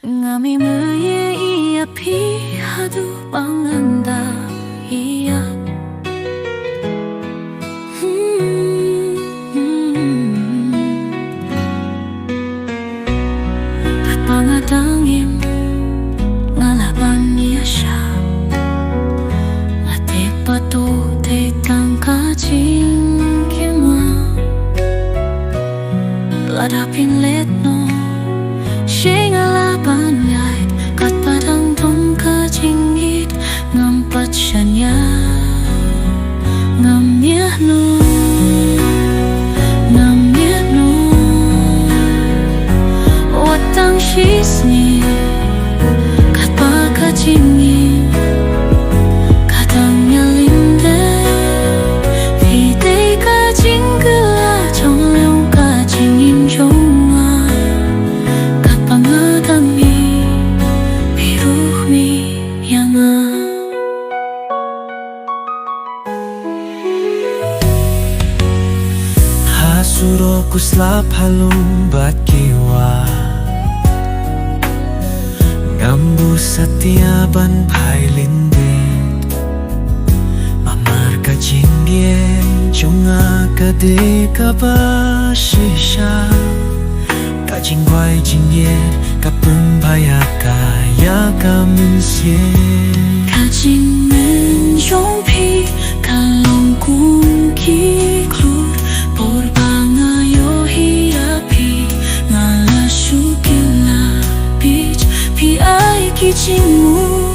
Ngami meye iya pi hadu panganda iya. Pangatangim ngalaban niya siya. Ate pato te tangkajing kema. Ladapin letno siya ngalaban yay. Kat padang tong kajingit ngampat siya niya. Ngam niya no, ngam niya no. Watang shisni kat pakajingit kadang niya linde. Hiday kajing gela trong leong kajingin jonga. Kat pangadami biruh mi yanga. Hasuro kuslap halong batkiwa. Ngambu satiaban pailindit. Mamar ka jinggien junga kade kabashisha. Kajingwai jinggien kapung paya kaya kaminsien. Kajing men jong pi kalong kung kiklur. Por bangayo hiapi ngala syukila bich pi ay kijingmu.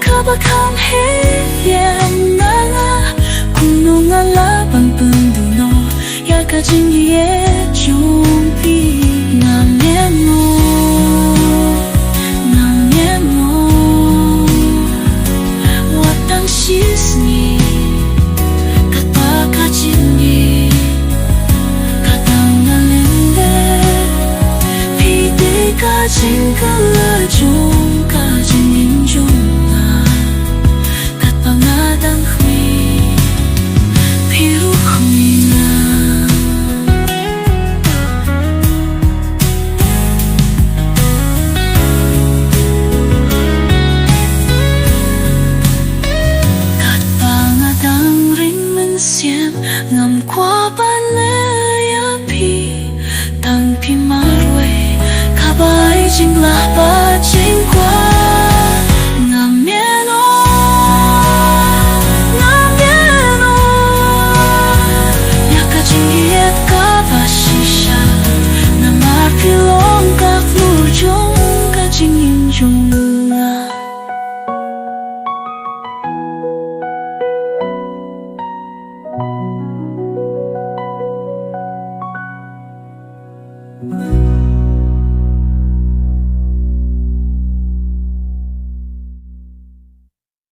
Kabakam heyem nala kuno ngala bang penduno. Ya kajing ye jong pi ngamyemo, ngamyemo. Watang shisni kat pakajingit kadang nalinde. Pide kajing kalajong kajingin jonga. Kat pangadang hmi biruh mi na. Kat pangadang ring mensiem ngam kwa banaya pi tang pi marwe kabay jinglah ba.